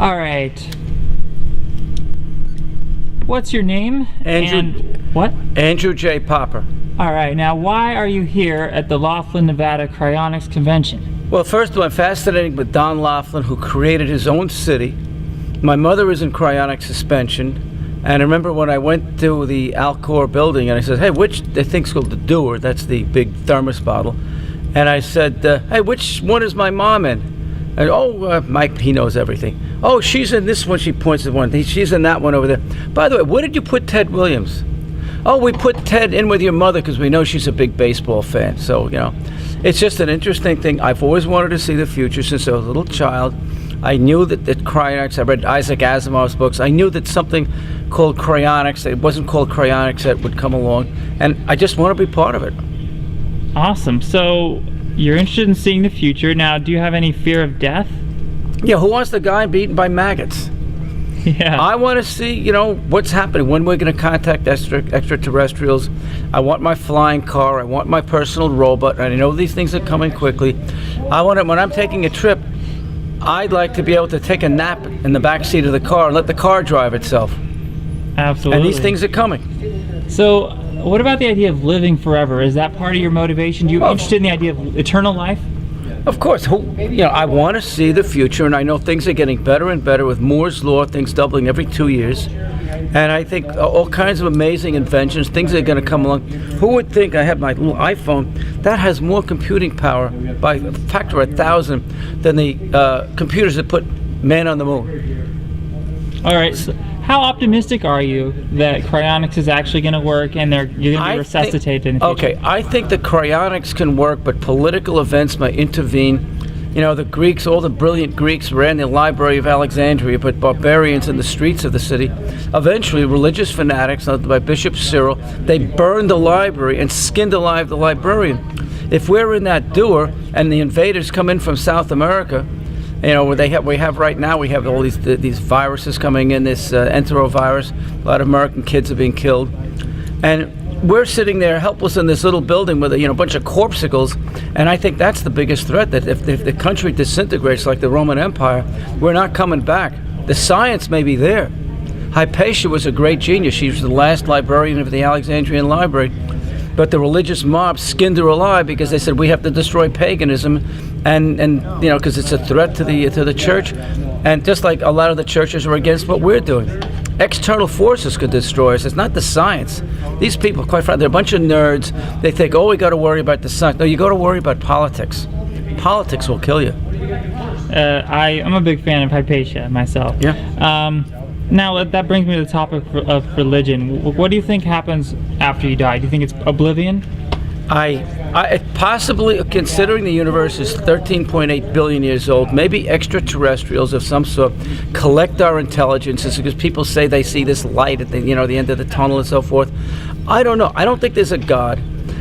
All right. What's your name? Andrew. And what? Andrew J. Popper. All right. Now, why are you here at the Laughlin, Nevada Cryonics Convention? Well, first of all, I'm fascinated with Don Laughlin, who created his own city. My mother is in cryonic suspension. And I remember when I went to the Alcor building and I said, hey, which, the thing's called the Dewar, that's the big thermos bottle. And I said, hey, which one is my mom in? And Mike, he knows everything. Oh, she's in this one, she points at one. She's in that one over there. By the way, where did you put Ted Williams? Oh, we put Ted in with your mother because we know she's a big baseball fan. So, you know, it's just an interesting thing. I've always wanted to see the future since I was a little child. I knew that cryonics, I read Isaac Asimov's books, I knew that something called cryonics, it wasn't called cryonics, that would come along, and I just want to be part of it. Awesome. So you're interested in seeing the future. Now, do you have any fear of death? Yeah, who wants the guy beaten by maggots? Yeah. I want to see, you know, what's happening, when we're going to contact extraterrestrials. I want my flying car, I want my personal robot, and I know these things are coming quickly. I want it, when I'm taking a trip, I'd like to be able to take a nap in the back seat of the car and let the car drive itself. Absolutely. And these things are coming. So, what about the idea of living forever? Is that part of your motivation? Are you interested in the idea of eternal life? Of course. You know, I want to see the future, and I know things are getting better and better with Moore's Law, things doubling every 2 years. And I think all kinds of amazing inventions, things are going to come along. Who would think I have my little iPhone that has more computing power by a factor of 1,000 than the computers that put man on the moon? All right. So how optimistic are you that cryonics is actually going to work and you're going to be resuscitated in the future? Okay, I think the cryonics can work, but political events might intervene. You know, the Greeks, all the brilliant Greeks ran the Library of Alexandria, but barbarians in the streets of the city. Eventually, religious fanatics, led by Bishop Cyril, they burned the library and skinned alive the librarian. If we're in that Dewar and the invaders come in from South America, you know, we have right now, we have all these viruses coming in, this enterovirus. A lot of American kids are being killed. And we're sitting there helpless in this little building with a bunch of corpuscles, and I think that's the biggest threat, that if the country disintegrates like the Roman Empire, we're not coming back. The science may be there. Hypatia was a great genius. She was the last librarian of the Alexandrian Library, but the religious mob skinned her alive because they said we have to destroy paganism, and you know, because it's a threat to the church, and just like a lot of the churches are against what we're doing. External forces could destroy us. It's not the science. These people, quite frankly, they're a bunch of nerds. They think, oh, we got to worry about the science. No, you got to worry about politics. Politics will kill you. I'm a big fan of Hypatia myself. Yeah. Now that brings me to the topic of religion. What do you think happens after you die? Do you think it's oblivion? I possibly, considering the universe is 13.8 billion years old, maybe extraterrestrials of some sort collect our intelligences, because people say they see this light at the end of the tunnel and so forth. I don't know. I don't think there's a God.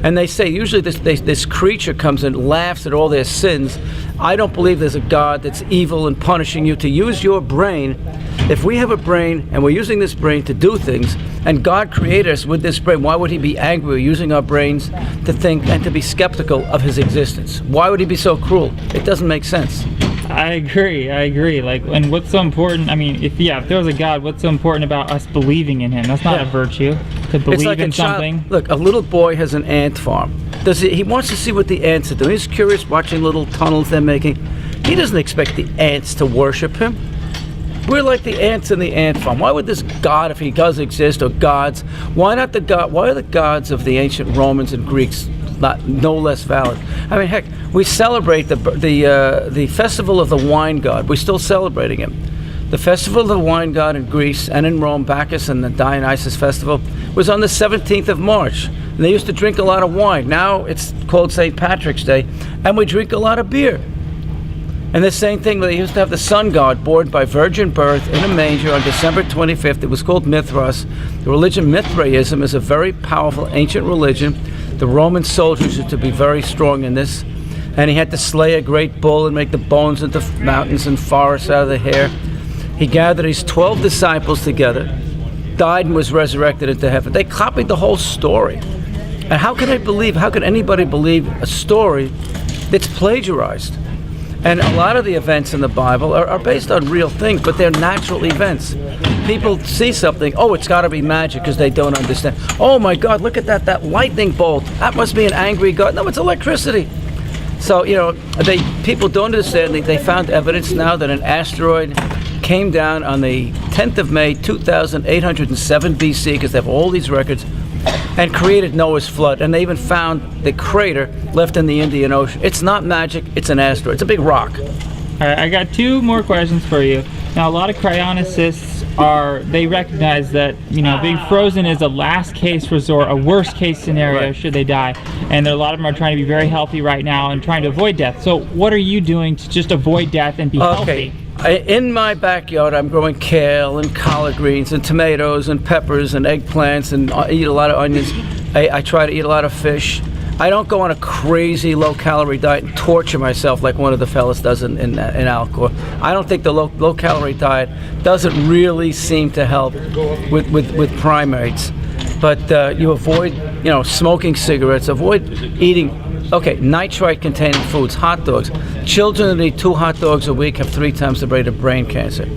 And they say usually this creature comes and laughs at all their sins. I don't believe there's a God that's evil and punishing you to use your brain. If we have a brain and we're using this brain to do things, and God created us with this brain, why would he be angry using our brains to think and to be skeptical of his existence? Why would he be so cruel? It doesn't make sense. I agree. Like, and what's so important? I mean, if there was a God, what's so important about us believing in him? That's not a virtue. To believe like in something. Look, a little boy has an ant farm. He wants to see what the ants are doing. He's curious, watching little tunnels they're making. He doesn't expect the ants to worship him. We're like the ants in the ant farm. Why would this God, if he does exist, or gods, why are the gods of the ancient Romans and Greeks no less valid? I mean, heck, we celebrate the festival of the wine god. We're still celebrating him. The festival of the wine god in Greece and in Rome, Bacchus and the Dionysus festival, was on the 17th of March. And they used to drink a lot of wine. Now it's called St. Patrick's Day, and we drink a lot of beer. And the same thing, they used to have the sun god born by virgin birth in a manger on December 25th. It was called Mithras. The religion Mithraism is a very powerful ancient religion. The Roman soldiers used to be very strong in this. And he had to slay a great bull and make the bones into mountains and forests out of the hair. He gathered his 12 disciples together, died and was resurrected into heaven. They copied the whole story. And how can anybody believe a story that's plagiarized? And a lot of the events in the Bible are based on real things, but they're natural events. People see something, oh, it's got to be magic, because they don't understand. Oh my God, look at that lightning bolt. That must be an angry God. No, it's electricity. So, people don't understand. They found evidence now that an asteroid came down on the 10th of May, 2807 BC, because they have all these records, and created Noah's flood. And they even found the crater left in the Indian Ocean. It's not magic, it's an asteroid. It's a big rock. All right, I got 2 more questions for you. Now, a lot of cryonicists they recognize that, being frozen is a last case resort, a worst case scenario Right. should they die. And a lot of them are trying to be very healthy right now and trying to avoid death. So what are you doing to just avoid death and be healthy? In my backyard, I'm growing kale and collard greens and tomatoes and peppers and eggplants, and I eat a lot of onions. I try to eat a lot of fish. I don't go on a crazy low-calorie diet and torture myself like one of the fellas does in Alcor. I don't think the low-calorie diet doesn't really seem to help with primates. But you avoid, smoking cigarettes, avoid eating, nitrite-containing foods, hot dogs. Children that eat 2 hot dogs a week have 3 times the rate of brain cancer.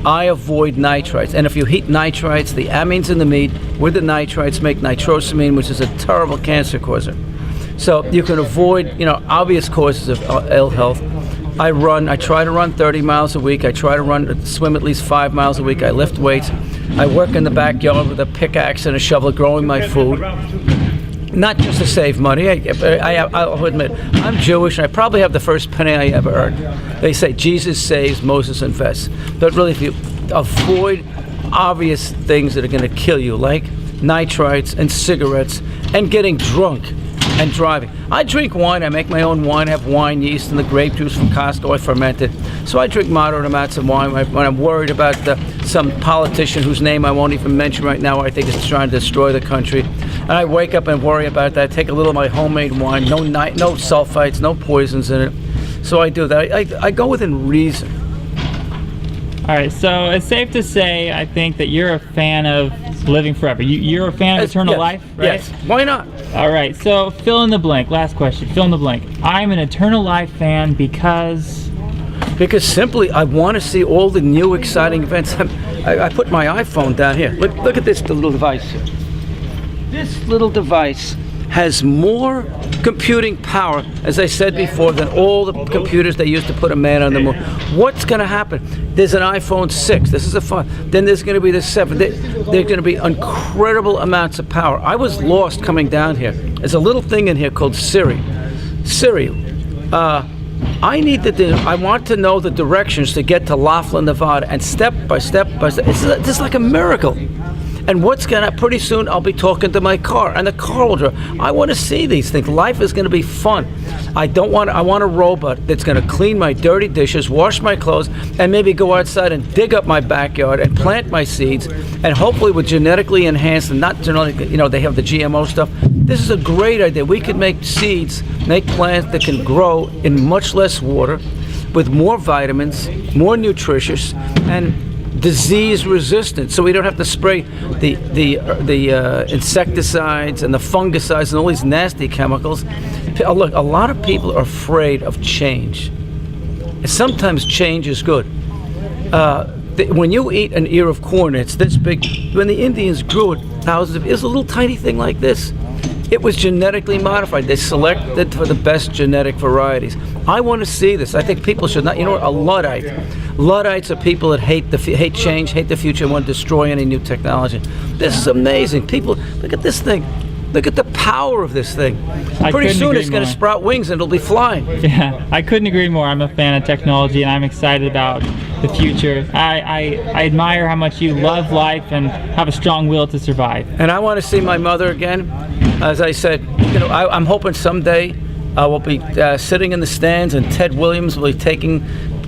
I avoid nitrites. And if you heat nitrites, the amines in the meat with the nitrites make nitrosamine, which is a terrible cancer causer. So you can avoid, obvious causes of ill health. I try to run 30 miles a week. I try to swim at least 5 miles a week. I lift weights. I work in the backyard with a pickaxe and a shovel growing my food. Not just to save money. I'll admit, I'm Jewish, and I probably have the first penny I ever earned. They say Jesus saves, Moses invests. But really, if you avoid obvious things that are going to kill you, like nitrites and cigarettes and getting drunk and driving. I drink wine. I make my own wine. I have wine yeast and the grape juice from Costco. I ferment it. So I drink moderate amounts of wine when I'm worried about some politician whose name I won't even mention right now, I think is trying to destroy the country. And I wake up and worry about that. I take a little of my homemade wine, no sulfites, no poisons in it. So I do that. I go within reason. All right, so it's safe to say, I think, that you're a fan of living forever. You're a fan of eternal life, right? Yes. Why not? All right, so fill in the blank. Last question, fill in the blank. I'm an eternal life fan because... Because simply, I want to see all the new exciting events. I put my iPhone down here. Look at this little device here. This little device has more computing power, as I said before, than all the computers they used to put a man on the moon. What's going to happen? There's an iPhone 6. This is a 5. Then there's going to be the 7. There's going to be incredible amounts of power. I was lost coming down here. There's a little thing in here called Siri. Siri, I want to know the directions to get to Laughlin, Nevada, and step by step, this is like a miracle. And pretty soon I'll be talking to my car, and the car will drive. I want to see these things. Life is going to be fun. I want a robot that's going to clean my dirty dishes, wash my clothes, and maybe go outside and dig up my backyard and plant my seeds, and hopefully with genetically enhanced, and not genetically, they have the GMO stuff. This is a great idea. We could make seeds, make plants that can grow in much less water, with more vitamins, more nutritious, and disease resistant, so we don't have to spray the insecticides and the fungicides and all these nasty chemicals. Look, a lot of people are afraid of change. And sometimes change is good. When you eat an ear of corn, it's this big. When the Indians grew it, it was a little tiny thing like this. It was genetically modified. They selected for the best genetic varieties. I want to see this. I think people should not. You know what? A Luddite. Luddites are people that hate change, hate the future, and want to destroy any new technology. This is amazing. People, look at this thing. Look at the power of this thing. Pretty soon it's going to sprout wings and it'll be flying. Yeah, I couldn't agree more. I'm a fan of technology and I'm excited about the future. I admire how much you love life and have a strong will to survive. And I want to see my mother again. As I said, I'm hoping someday I will be sitting in the stands and Ted Williams will be taking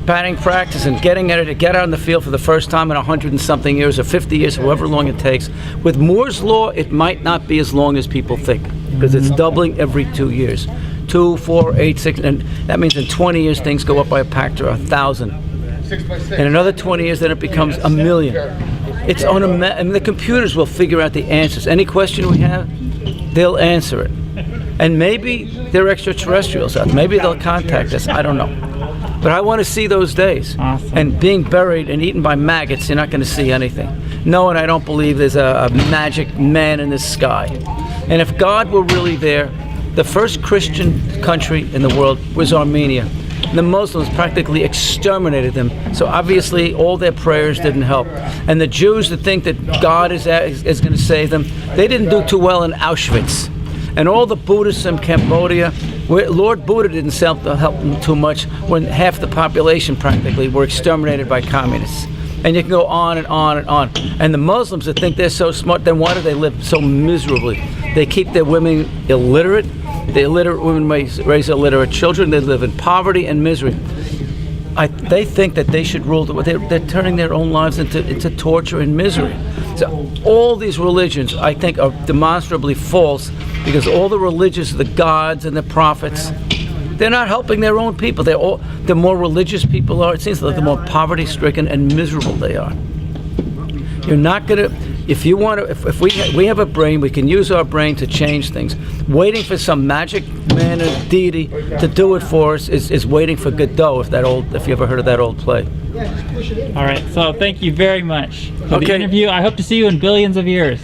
batting practice and getting at it to get out on the field for the first time in 100 and something years or 50 years, however long it takes. With Moore's Law, it might not be as long as people think because it's doubling every 2 years. 2, 4, 8, 6, and that means in 20 years things go up by a factor of 1,000. In another 20 years, then it becomes 1 million. It's and the computers will figure out the answers. Any question we have, they'll answer it. And maybe they're extraterrestrials. Maybe they'll contact us. I don't know. But I want to see those days. Awesome. And being buried and eaten by maggots, you're not going to see anything. No, and I don't believe there's a magic man in the sky. And if God were really there, the first Christian country in the world was Armenia. The Muslims practically exterminated them. So obviously all their prayers didn't help. And the Jews that think that God is going to save them, they didn't do too well in Auschwitz. And all the Buddhists in Cambodia, Lord Buddha didn't help them too much when half the population practically were exterminated by communists. And you can go on and on and on. And the Muslims that think they're so smart, then why do they live so miserably? They keep their women illiterate. The illiterate women raise illiterate children. They live in poverty and misery. They think that they should rule. They're turning their own lives into torture and misery. So all these religions, I think, are demonstrably false because all the religions, the gods and the prophets, they're not helping their own people. The more religious people are, it seems like the more poverty-stricken and miserable they are. You're not going to. If you want to, if we have a brain, we can use our brain to change things. Waiting for some magic man or deity to do it for us is waiting for Godot. If you ever heard of that old play. All right. So thank you very much for the Okay. interview. I hope to see you in billions of years.